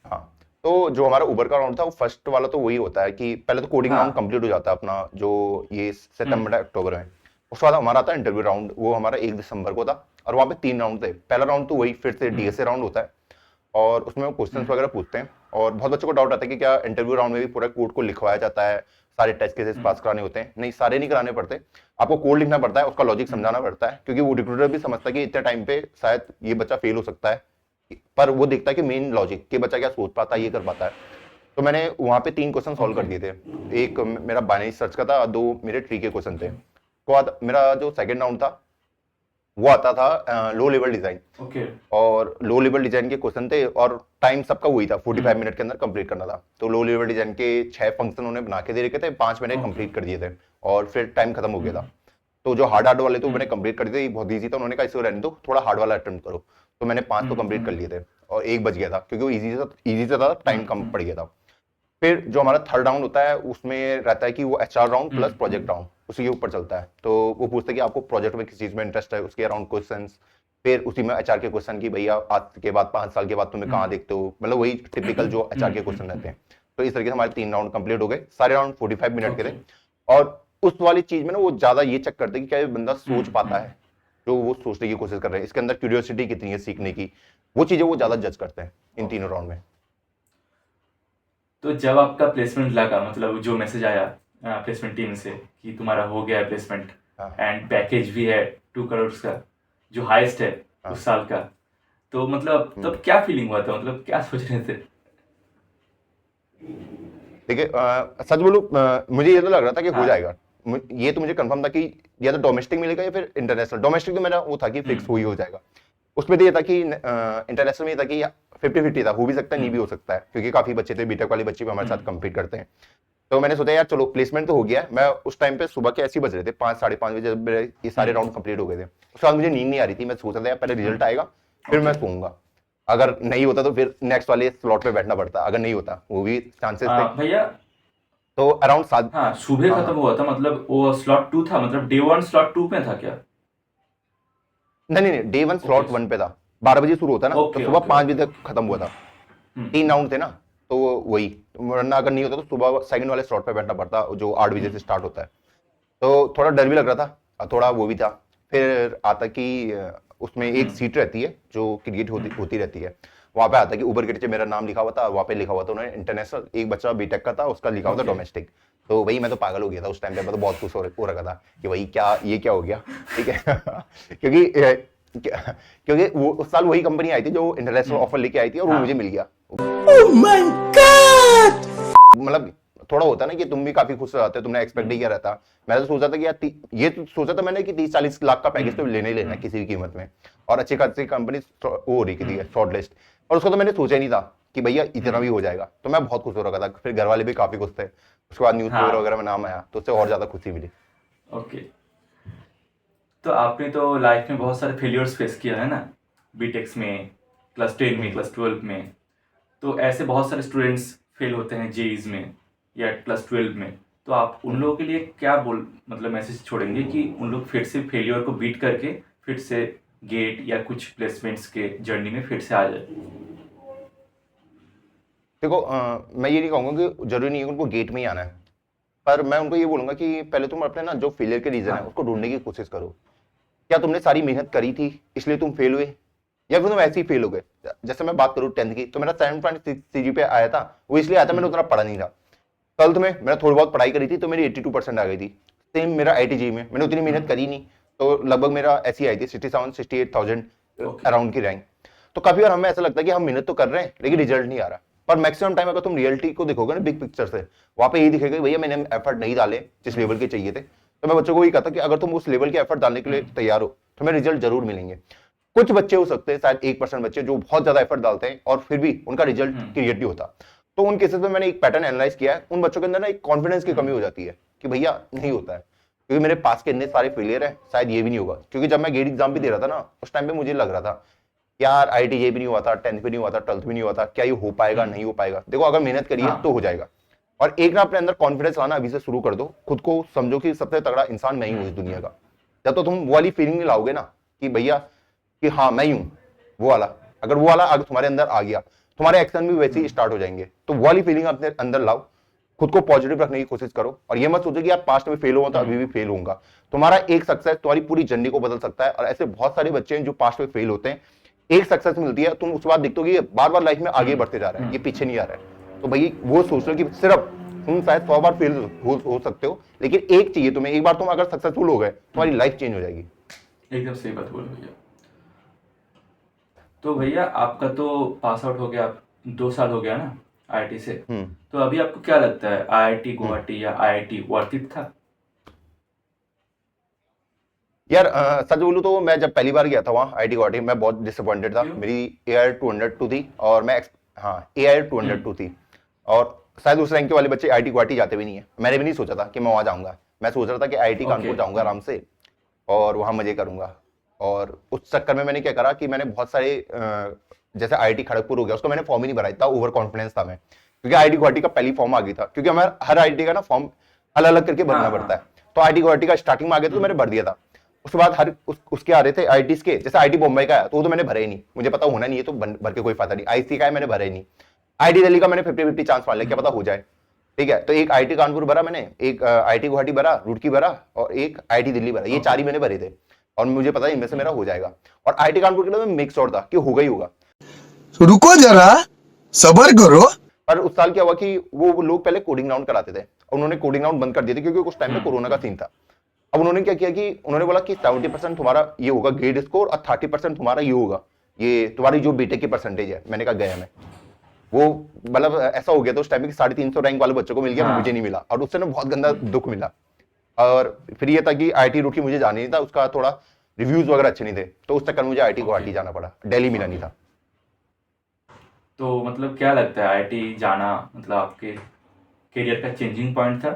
हाँ, तो जो हमारा उबर का राउंड था वो फर्स्ट वाला तो वही होता है कि पहले तो कोडिंग हाँ। राउंड कंप्लीट हो जाता है अपना, जो ये सितंबर अक्टूबर में। उसके बाद हमारा आता है इंटरव्यू राउंड, वो हमारा 1 दिसंबर को था, और वहाँ पे 3 राउंड थे। पहला राउंड तो वही फिर से डीएसए राउंड होता है, और उसमें वो क्वेश्चंस वगैरह पूछते हैं। और बहुत बच्चों को डाउट आता है कि क्या इंटरव्यू राउंड में भी पूरा कोड को लिखवाया जाता है, सारे टेस्ट केसेस पास कराने होते हैं? नहीं, सारे नहीं कराने पड़ते। आपको कोड लिखना पड़ता है, उसका लॉजिक समझाना पड़ता है, क्योंकि वो रिक्रूटर भी समझता है कि इतने टाइम पे शायद ये बच्चा फेल हो सकता है, पर वो देखता है कि मेन लॉजिक कि बच्चा क्या सोच पाता है, ये कर पाता है। तो मैंने वहाँ पे 3 क्वेश्चन सॉल्व कर दिए थे। एक मेरा बाइनरी सर्च का था, 2 मेरे ट्री के क्वेश्चन थे। उसके बाद मेरा जो सेकंड राउंड था वो आता था लो लेवल डिजाइन, ओके। और लो लेवल डिजाइन के क्वेश्चन थे, और टाइम सबका वही था, 45 मिनट के अंदर कंप्लीट करना था। तो लो लेवल डिजाइन के 6 फंक्शन उन्होंने बना के दे रखे थे, 5 मैंने कंप्लीट कर दिए थे, और फिर टाइम खत्म हो गया था। तो जो हार्ड वाले तो मैंने कंप्लीट कर दिए थे, बहुत ईजी था। उन्होंने कहा इसको रहने दो, थोड़ा हार्ड वाला अटेम्प्ट करो। तो मैंने 5 तो कंप्लीट कर लिए थे, और 1 बच गया था क्योंकि वो ईजी से था, टाइम कम पड़ गया था। फिर जो हमारा थर्ड राउंड होता है उसमें रहता है कि वो HR round plus project round, उसी के ऊपर चलता है। तो वो पूछते हैं कि आपको प्रोजेक्ट में किस चीज में इंटरेस्ट है, उसके अराउंड क्वेश्चंस। फिर उसी में एचआर के क्वेश्चन की भैया आज के बाद 5 साल के बाद तुम्हें कहाँ देखते हो, मतलब वही टिपिकल जो एचआर के क्वेश्चन रहते हैं। तो इस तरीके से हमारे 3 राउंड कंप्लीट हो गए, सारे राउंड 45 मिनट के थे। और उस वाली चीज में ना वो ज्यादा ये चेक करते हैं कि क्या ये बंदा सोच पाता है जो वो सोचने की कोशिश कर रहे हैं, इसके अंदर क्यूरियोसिटी कितनी है सीखने की, वो चीजें वो ज्यादा जज करते हैं इन तीनों राउंड में। तो जब आपका प्लेसमेंट लगा, मतलब जो मैसेज आया प्लेसमेंट टीम से कि तुम्हारा हो गया है प्लेसमेंट हाँ। एंड पैकेज भी है 2 करोड़ का, जो हाईएस्ट है उस साल का, तो मतलब तब क्या फीलिंग हुआ था, मतलब क्या सोच रहे थे? देखिए सच बोलूं, मुझे ये तो लग रहा था कि हो हाँ। जाएगा। ये तो मुझे कंफर्म था कि या तो डोमेस्टिक मिलेगा या फिर इंटरनेशनल। डोमेस्टिक तो मेरा वो था कि फिक्स हो जाएगा। उसमें तो ये था कि इंटरनेशनल में ये था कि 50-50 था, हो भी सकता है नहीं भी हो सकता है, क्योंकि काफी बच्चे थे, बीटेक वाले बच्चे भी हमारे साथ कंपीट करते हैं। तो मैंने सोचा यार चलो प्लेसमेंट तो हो गया। मैं उस टाइम पे सुबह के ऐसे ही बज रहे थे 5-5:30 बजे, जब मेरे ये सारे राउंड कंप्लीट हो गए थे। उसके बाद मुझे नींद नहीं आ रही थी। मैं सोच रहा था यार पहले रिजल्ट आएगा फिर मैं सोऊंगा, अगर नहीं होता तो फिर नेक्स्ट वाले स्लॉट पे बैठना पड़ता, अगर नहीं होता वो भी चांसेस थे। भैया तो अराउंड 7। हाँ, सुबह खत्म हुआ था, मतलब वो स्लॉट 2 था, मतलब डे 1 स्लॉट 2 में था क्या? नहीं, डे 1 स्लॉट 1 पे था। 12 बजे शुरू होता है ना, तो सुबह 5 बजे तक खत्म हुआ था। 3 राउंड थे ना, तो वही, वरना अगर नहीं होता तो सुबह सेकंड वाले स्लॉट पे बैठना पड़ता, जो 8 बजे से स्टार्ट होता है। तो थोड़ा डर भी लग रहा था और थोड़ा वो भी था। फिर आता कि उसमें एक सीट रहती है जो क्रिएट होती रहती है, वहां पे आता कि उबर के नीचे मेरा नाम लिखा हुआ था, वहां पे लिखा हुआ था उन्होंने इंटरनेशनल, एक बच्चा बीटेक का था उसका लिखा हुआ था डोमेस्टिक। तो वही मैं तो पागल हो गया था उस टाइम पे, मैं तो बहुत खुश हो रखा था कि भाई क्या ये क्या हो गया, ठीक है। क्योंकि वो उस साल वही कंपनी आई थी जो इंटरनेशनल ऑफर लेके आई थी, और वो मुझे मिल गया। मतलब थोड़ा होता ना कि तुम भी काफी खुश हो जाते हो, तुमने एक्सपेक्ट नहीं किया रहता। मैं तो सोचा था कि यार ये तो सोचा था मैंने कि 30-40 लाख का पैकेज तो लेने ही लेना है किसी भी कीमत में, और अच्छी खासी कंपनी वो हो रही थी शॉर्ट लिस्ट, और उसको तो मैंने सोचा ही नहीं था कि भैया इतना भी हो जाएगा। तो मैं बहुत खुश हो रखा था। फिर घर वाले भी काफी खुश थे। उसके बाद न्यूज़पेपर वगैरह में नाम आया तो उससे और ज्यादा खुशी मिली। ओके, तो आपने तो लाइफ में बहुत सारे फेलियर्स फेस किया है ना, बीटेक्स में, क्लास 10 में, क्लास 12 में। तो ऐसे बहुत सारे स्टूडेंट्स फेल होते हैं जेईज में या क्लास 12 में। तो आप उन लोगों के लिए क्या मतलब मैसेज छोड़ेंगे कि उन लोग फिर से फेलियर को बीट करके फिर से गेट या कुछ प्लेसमेंट्स के जर्नी में फिर से आ जाए? देखो मैं ये नहीं कहूंगा कि जरूरी नहीं है उनको गेट में ही आना है, पर मैं उनको ये बोलूंगा कि पहले तुम अपने ना जो फेलियर के रीजन है उसको ढूंढने की कोशिश करो। क्या तुमने सारी मेहनत करी थी इसलिए तुम फेल हुए, या फिर तुम ऐसे ही फेल हो गए? जैसे मैं बात करूं 10th की, तो मेरा 7.6 CGPA आया था, वो इसलिए आया था मैंने उतना पढ़ा नहीं था। 12th में मैंने थोड़ी बहुत पढ़ाई करी थी तो मेरी 82% आ गई थी। सेम मेरा IIT में मैंने उतनी मेहनत करी नहीं, तो लगभग मेरा ऐसी आई थी 67-68,000 अराउंड की रैंक। तो काफी बार हमें ऐसा लगता है कि हम मेहनत तो कर रहे हैं लेकिन रिजल्ट नहीं आ रहा, पर मैक्सिमम टाइम अगर तुम रियलिटी को देखोगे ना बिग पिक्चर से, वहां पे यही दिखेगा भैया मैंने एफर्ट नहीं डाले जिस लेवल के चाहिए थे। तो मैं बच्चों को यही कहता कि अगर तुम उस लेवल के एफर्ट डालने के लिए तैयार हो तो तुम्हें रिजल्ट जरूर मिलेंगे। कुछ बच्चे हो सकते हैं, शायद 1% बच्चे जो बहुत ज्यादा एफर्ट डालते हैं और फिर भी उनका रिजल्ट क्रिएट नहीं होता। तो उन केसेस में मैंने एक पैटर्न एनालाइज किया है, उन बच्चों के अंदर ना एक कॉन्फिडेंस की कमी हो जाती है कि भैया नहीं होता है, क्योंकि मेरे पास के इतने सारे फेलियर है, शायद ये भी नहीं होगा। क्योंकि जब मैं गेट एग्जाम भी दे रहा था ना, उस टाइम पे मुझे लग रहा था यार IIT भी नहीं हुआ था, 10th भी नहीं हुआ था, 12th भी नहीं हुआ था, क्या ये हो पाएगा नहीं हो पाएगा। देखो अगर मेहनत करिए तो हो जाएगा, और एक ना अपने अंदर कॉन्फिडेंस लाना अभी से शुरू कर दो। खुद को समझो कि सबसे तगड़ा इंसान मैं ही हूँ इस दुनिया का। जब तो तुम वो वाली फीलिंग नहीं लाओगे ना कि भैया कि हाँ मैं ही हूँ, वो वाला अगर तुम्हारे अंदर आ गया तुम्हारे एक्शन भी वैसे ही स्टार्ट हो जाएंगे। तो वो वाली फीलिंग अपने अंदर लाओ, खुद को पॉजिटिव रखने की कोशिश करो, और ये मत सोचो कि आप पास्ट में फेल हुआ तो अभी भी फेल होऊंगा। तुम्हारा एक सक्सेस तुम्हारी पूरी जर्नी को बदल सकता है, और ऐसे बहुत सारे बच्चे हैं जो पास्ट में फेल होते हैं, एक सक्सेस मिलती है, तुम उसके बाद देखते हो कि ये बार बार लाइफ में आगे बढ़ते जा रहा है, ये पीछे नहीं आ रहा है। तो भाई वो सोच लो कि सिर्फ तुम शायद 100 बार फेल हो सकते हो, लेकिन एक चाहिए तुम्हें, एक बार तुम अगर सक्सेसफुल हो गए तुम्हारी लाइफ चेंज हो जाएगी। एकदम सही बात बोले भैया। तो भैया आपका तो पास आउट हो गया, 2 साल हो गया ना आईआईटी से, तो अभी आपको क्या लगता है आईआईटी गुवाहाटी या आईआईटी वर्थ इट था? यार सच बोलूं तो मैं जब पहली बार गया था वहाँ आईआईटी गुवाहाटी, मैं बहुत डिसअपॉइंटेड था। क्यों? मेरी AIR 202 थी, और मैं हाँ AIR 202 थी, और शायद उस रैंक के वाले बच्चे आईआईटी गुवाहाटी जाते भी नहीं है। मैंने भी नहीं सोचा था कि मैं वहाँ जाऊंगा, मैं सोच रहा था कि आईआईटी कानपुर जाऊंगा आराम से और वहाँ मजे करूंगा। और उस चक्कर में मैंने क्या करा कि मैंने बहुत सारे जैसे आईआईटी खड़गपुर हो गया, उसका मैंने फॉर्म ही नहीं भरा, इतना ओवर कॉन्फिडेंस था मैं, क्योंकि आईआईटी गुवाहाटी का पहली फॉर्म आ गई था, क्योंकि हमारा हर आईआईटी का ना फॉर्म अलग अलग करके भरना पड़ता है। तो आईआईटी गुवाहाटी का स्टार्टिंग में आ गया तो मैंने भर दिया था। उसके बाद उसके आ रहे थे आईआईटीज के, जैसे आईआईटी बॉम्बे का है तो वो तो मैंने भरा ही नहीं, मुझे पता होना नहीं है तो भर के कोई फायदा नहीं। आईआईटी का है मैंने भरा ही नहीं। आईआईटी दिल्ली का मैंने 50-50 चांस मान लिया, क्या पता हो जाए, ठीक है। तो एक आईआईटी कानपुर भरा मैंने, एक आईआईटी गुवाहाटी भरा, रुड़की भरा, और एक आईआईटी दिल्ली भरा। ये 4 ही मैंने भरे थे, और मुझे पता है इनमें से मेरा हो जाएगा। और आईआईटी कानपुर के लिए मैं मिक्स और था कि होगा ही होगा। रुको जरा, सबर करो। पर उस साल क्या हुआ कि वो लोग पहले कोडिंग राउंड कराते थे, और उन्होंने कोडिंग राउंड बंद कर दिए थे क्योंकि उस टाइम पे कोरोना का सीन था। अब उन्होंने क्या किया कि उन्होंने बोला कि 70% तुम्हारा ये होगा ग्रेड स्कोर, और 30% तुम्हारा ये होगा, ये तुम्हारी जो बीटेक की परसेंटेज है। मैंने कहा गया मैं, वो मतलब ऐसा हो गया था उस टाइम में कि 350 रैंक वाले बच्चों को मिल गया, मुझे नहीं मिला, और उससे ना बहुत गंदा दुख मिला। और फिर ये था कि आईआईटी रुड़की मुझे जाना नहीं था, उसका थोड़ा रिव्यूज वगैरह अच्छे नहीं थे, तो उस चक्कर मुझे आईआईटी गुवाहाटी जाना पड़ा, दिल्ली मिला नहीं था। तो मतलब क्या लगता है आईआईटी जाना मतलब आपके करियर का चेंजिंग पॉइंट था?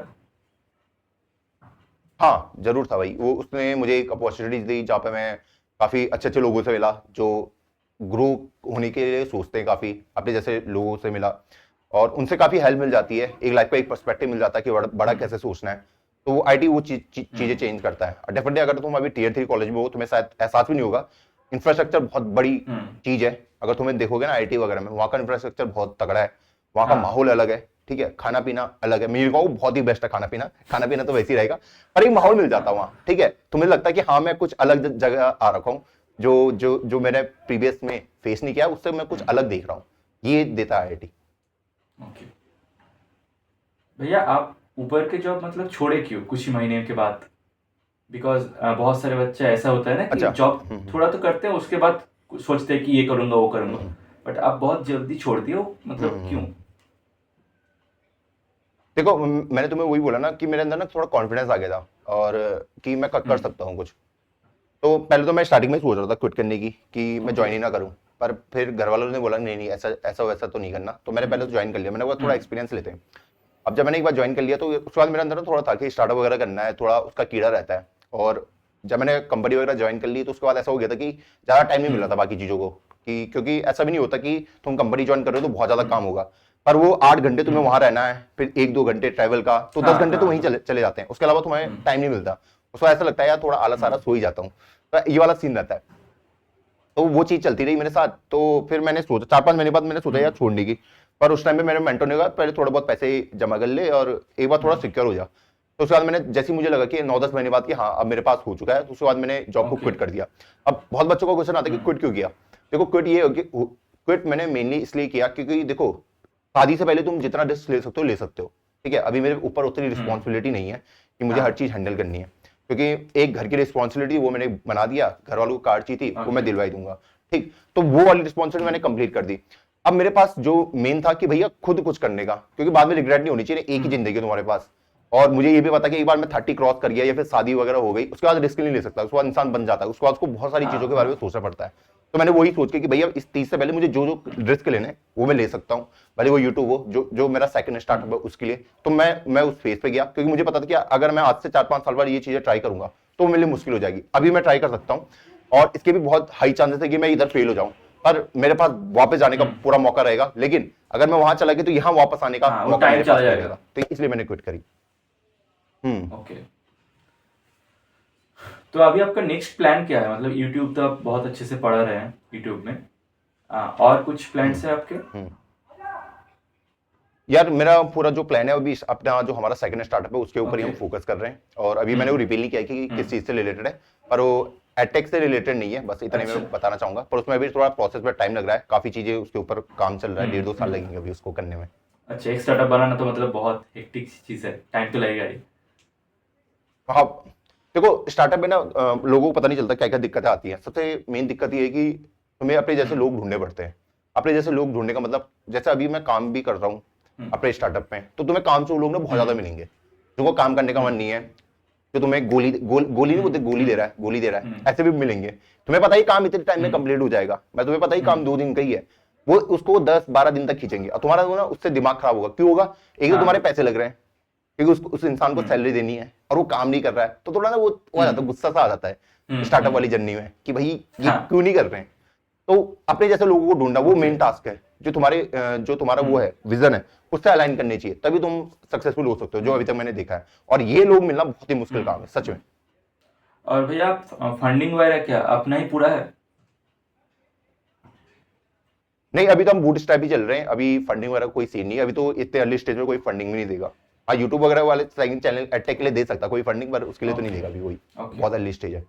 हाँ जरूर था भाई, वो उसने मुझे एक अपॉर्चुनिटी दी जहाँ पे मैं काफी अच्छे अच्छे लोगों से मिला, जो ग्रो होने के लिए सोचते हैं, काफी अपने जैसे लोगों से मिला, और उनसे काफी हेल्प मिल जाती है, एक लाइफ का एक पर्सपेक्टिव मिल जाता है कि बड़ा कैसे सोचना है। तो वो आईटी वो चीजें चेंज करता है। डेफिनेटली अगर तुम अभी टियर 3 कॉलेज में हो, तुम्हें शायद एहसास भी नहीं होगा, इंफ्रास्ट्रक्चर बहुत बड़ी चीज है। अगर तुम्हें देखोगे ना आईटी वगैरह में, वहाँ का इंफ्रास्ट्रक्चर बहुत तगड़ा है, वहाँ का माहौल अलग है, ठीक है, खाना पीना अलग है। मेरे को बहुत ही बेस्ट है खाना पीना तो वैसे ही रहेगा, पर एक माहौल मिल जाता है वहाँ, ठीक है। तुम्हें लगता है कि हाँ मैं कुछ अलग जगह आ रखा हूँ, जो जो जो मैंने प्रीवियस में फेस नहीं किया, उससे मैं कुछ अलग देख रहा हूँ, ये देता है आईआईटी। ओके भैया, आप ऊपर के जॉब मतलब छोड़े क्यों कुछ ही महीने के बाद? बिकॉज बहुत सारे बच्चे ऐसा होता है ना कि अच्छा। जॉब थोड़ा तो करते हैं, उसके बाद सोचते हैं कि ये करूंगा वो करूंगा, बट आप बहुत जल्दी छोड़ दिए हो, मतलब क्यों? देखो मैंने तुम्हें वही बोला ना कि मेरे अंदर ना थोड़ा कॉन्फिडेंस आ गया था, और कि मैं कर सकता हूँ कुछ। तो पहले तो मैं स्टार्टिंग में सोच रहा था क्विट करने की, कि मैं ज्वाइन ही ना करूँ, पर फिर घर वालों ने बोला नहीं नहीं ऐसा ऐसा वैसा तो नहीं करना, तो मैंने पहले तो ज्वाइन कर लिया। मैंने बोला थोड़ा एक्सपीरियंस लेते हैं। अब जब मैंने एक बार ज्वाइन कर लिया तो उसके बाद मेरे अंदर ना थोड़ा था कि स्टार्टअप वगैरह करना है, थोड़ा उसका कीड़ा रहता है। और जब मैंने कंपनी वगैरह ज्वाइन कर ली तो उसके बाद ऐसा हो गया था कि ज़्यादा टाइम नहीं मिल रहा था बाकी चीज़ों को, कि क्योंकि ऐसा भी नहीं होता कि तुम कंपनी ज्वाइन कर रहे हो तो बहुत ज़्यादा काम होगा, पर वो 8 घंटे तुम्हें वहां रहना है, फिर 1-2 घंटे ट्रैवल का, तो 10 घंटे तो वहीं चले जाते हैं। उसके अलावा तुम्हें टाइम नहीं मिलता। उसको ऐसा लगता है यार थोड़ा आलस आ रहा, सो ही जाता हूँ, तो ये वाला सीन रहता है। तो वो चीज चलती रही मेरे साथ। तो फिर मैंने सोचा 4-5 महीने बाद मैंने सोचा यार छोड़ने की, पर उस टाइम पे मेरे मेंटर ने कहा पहले थोड़ा बहुत पैसे जमा कर ले और एक बार थोड़ा सिक्योर हो जा। तो उसके बाद मैंने जैसे ही मुझे लगा कि 9-10 महीने बाद कि हाँ अब मेरे पास हो चुका है, तो उसके बाद मैंने जॉब को क्विट कर दिया। अब बहुत बच्चों को क्वेश्चन आता है कि क्विट क्यों किया। देखो क्विट ये क्विट मैंने मेनली इसलिए किया क्योंकि देखो शादी से पहले तुम जितना रिस्क ले सकते हो, ठीक है। अभी मेरे ऊपर उतनी रिस्पॉन्सिबिलिटी नहीं है कि मुझे हर चीज हैंडल करनी है, क्योंकि एक घर की रिस्पॉन्सिबिलिटी वो मैंने बना दिया, घर वालों को कार चाहिए थी वो मैं दिलवाई दूंगा, ठीक। तो वो वाली रिस्पॉन्सिबिलिटी मैंने कंप्लीट कर दी। अब मेरे पास जो मेन था कि भैया खुद कुछ करने का, क्योंकि बाद में रिग्रेट नहीं होनी चाहिए, एक ही जिंदगी है तुम्हारे पास। और मुझे ये भी पता कि एक बार मैं 30 क्रॉस कर गया या फिर शादी वगैरह हो गई, उसके बाद रिस्क नहीं ले सकता, उसके बाद इंसान बन जाता है, उसके बाद उसको बहुत सारी चीजों के बारे में सोचना पड़ता है। तो मैंने वही सोच के कि भैया इस 30 से पहले मुझे जो जो रिस्क लेने हैं वो मैं ले सकता हूँ, भले वो यूट्यूब हो, जो जो मेरा सेकंड स्टार्टअप है उसके लिए। तो मैं उस फेज पे गया, क्योंकि मुझे पता था कि अगर मैं आज से 4-5 साल बाद ये चीजें ट्राई करूंगा तो मेरे लिए मुश्किल हो जाएगी। अभी मैं ट्राई कर सकता हूँ, और इसके भी बहुत हाई चांसेस है कि मैं इधर फेल हो जाऊं, पर मेरे पास वापस जाने का पूरा मौका रहेगा। लेकिन अगर मैं वहां चला गया तो यहाँ वापस आने का मौका मेरे पास रहेगा, तो इसलिए मैंने क्विट करी। ओके, तो अभी आपका नेक्स्ट प्लान क्या है? मतलब यूट्यूब तो आप बहुत अच्छे से पढ़ा रहे हैं यूट्यूब में, और कुछ प्लान्स है आपके? यार मेरा पूरा जो प्लान है अभी अपना जो हमारा सेकंड स्टार्टअप है उसके ऊपर ही हम Okay. फोकस कर रहे हैं, और अभी मैंने वो रिवील नहीं किया है कि किस चीज से रिलेटेड है, पर वो एडटेक से रिलेटेड नहीं है, बस इतना ही मैं अच्छा। बताना चाहूंगा। पर उसमें अभी थोड़ा प्रोसेस में टाइम लग रहा है, काफी चीजें उसके ऊपर काम चल रहा है, 1.5-2 साल लगेंगे अभी उसको करने में। अच्छा, एक स्टार्टअप बनाना तो मतलब बहुत हेक्टिक चीज़ है, टाइम तो लगेगा ही। हाँ देखो, स्टार्टअप में ना लोगों को पता नहीं चलता क्या क्या दिक्कतें आती हैं। सबसे मेन दिक्कत ये है कि तुम्हें अपने जैसे लोग ढूंढने पड़ते हैं। अपने जैसे लोग ढूंढने का मतलब, जैसे अभी मैं काम भी कर रहा हूँ अपने स्टार्टअप में, तो तुम्हें काम से वो लोग ना बहुत ज्यादा मिलेंगे जिनको काम करने का मन नहीं है, जो तुम्हें गोली नहीं बोलते, गोली दे रहा है, ऐसे भी मिलेंगे। तुम्हें पता ही काम इतने टाइम में कंप्लीट हो जाएगा, मैं तुम्हें पता ही काम 2 दिन का ही है, वो उसको 10-12 दिन तक खींचेंगे, और तुम्हारा वो ना उससे दिमाग खराब होगा। क्यों होगा? एक तो तुम्हारे पैसे लग रहे हैं, क्योंकि उस इंसान को सैलरी देनी है और वो काम नहीं कर रहा है, तो थोड़ा ना वो आ जाता है, गुस्सा सा आ जाता है स्टार्टअप वाली जर्नी में कि भाई ये क्यों नहीं कर रहे हैं। तो अपने जैसे लोगों को ढूंढना वो मेन टास्क है, जो तुम्हारा वो है विजन है, उससे अलाइन करनी चाहिए, तभी तुम सक्सेसफुल हो सकते हो, जो अभी तक मैंने देखा है। और ये लोग मिलना बहुत ही मुश्किल काम है सच में। और भैया फंडिंग वगैरह क्या अपना ही पूरा है? नहीं, अभी तो हम बूटस्ट्रैप ही चल रहे हैं, अभी फंडिंग वगैरह कोई सीन नहीं है, अभी तो इतने अर्ली स्टेज में कोई फंडिंग भी नहीं देगा। हाँ, यूट्यूब वगैरह वाले सेकंड चैनल एडटेक के लिए दे सकता कोई फंडिंग, पर उसके लिए तो नहीं देगा अभी कोई, बहुत अर्ली स्टेज है।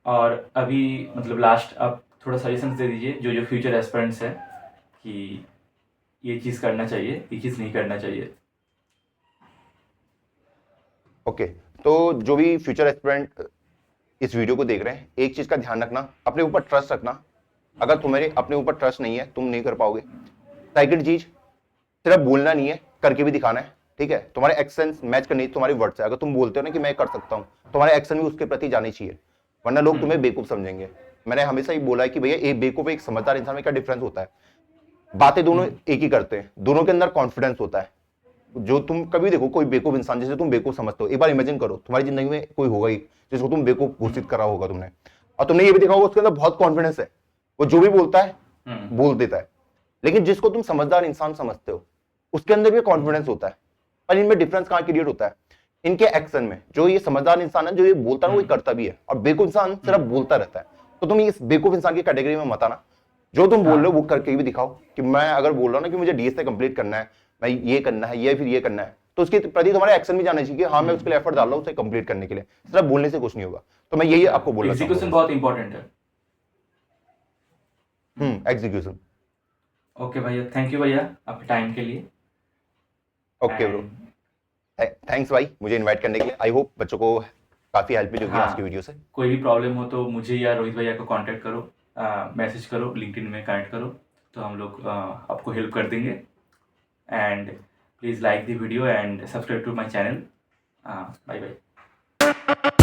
और अभी मतलब लास्ट आप थोड़ा सजेशंस दे दीजिए जो जो फ्यूचर एस्पिरेंट्स हैं कि ये चीज़ करना चाहिए, ये चीज़ नहीं करना चाहिए। ओके, तो जो भी फ्यूचर एस्पिरेंट इस वीडियो को देख रहे हैं, एक चीज का ध्यान रखना, अपने ऊपर ट्रस्ट रखना। अगर तुम्हारे अपने ऊपर ट्रस्ट नहीं है, तुम नहीं कर पाओगे। सेकंड चीज, सिर्फ बोलना नहीं है, करके भी दिखाना है, ठीक है? तुम्हारे एक्शंस मैच करनी, तुम्हारी वर्ड से। अगर तुम बोलते हो ना कि मैं कर सकता हूँ, तुम्हारे एक्शन भी उसके प्रति जाने चाहिए, वरना लोग तुम्हें बेवकूफ समझेंगे। मैंने हमेशा ही बोला है कि भैया एक बेवकूफ एक समझदार इंसान में क्या डिफरेंस होता है? बातें दोनों एक ही करते हैं, दोनों के अंदर कॉन्फिडेंस होता है। जो तुम कभी देखो कोई बेवकूफ इंसान जिसे तुम बेवकूफ समझते हो, एक बार इमेजिन करो तुम्हारी जिंदगी में कोई होगा ही जिसको तुम बेवकूफ घोषित करा होगा तुमने, और तुमने ये भी देखा होगा उसके अंदर बहुत कॉन्फिडेंस है, वो जो भी बोलता है बोल देता है। लेकिन जिसको तुम समझदार इंसान समझते हो, उसके अंदर भी कॉन्फिडेंस होता है। पर इनमें डिफरेंस कहां क्रिएट होता है? इनके एक्शन में। जो ये समझदार इंसान है, जो ये बोलता है वो करता भी है, और बेवकूफ इंसान सिर्फ बोलता रहता है। तो तुम इस बेवकूफ इंसान की कैटेगरी में मत आना। जो तुम बोल रहे हो वो करके भी दिखाओ, कि मैं अगर बोल रहा हूं ना कि मुझे डीएसए कंप्लीट करना है, मैं ये करना है, ये फिर ये करना है, तो उसके प्रति तुम्हारे एक्शन भी जाना चाहिए कि हाँ मैं उसके लिए एफर्ट डाल रहा हूं उसे कंप्लीट करने के लिए, सिर्फ बोलने से कुछ नहीं होगा। तो मैं यही आपको बोलना चाहूंगा। एग्जीक्यूशन बहुत इंपॉर्टेंट है। एग्जीक्यूशन। ओके भैया, थैंक यू भैया आपके टाइम के लिए। ओके ब्रो, थैंक्स भाई मुझे इनवाइट करने के लिए। आई होप बच्चों को काफी हेल्प मिली होगी आज की वीडियो से। कोई भी प्रॉब्लम हो तो मुझे या रोहित भैया को कांटेक्ट करो, मैसेज करो, लिंक्डइन में कनेक्ट करो, तो हम लोग आपको हेल्प कर देंगे। And please like the video and subscribe to my channel. Bye bye.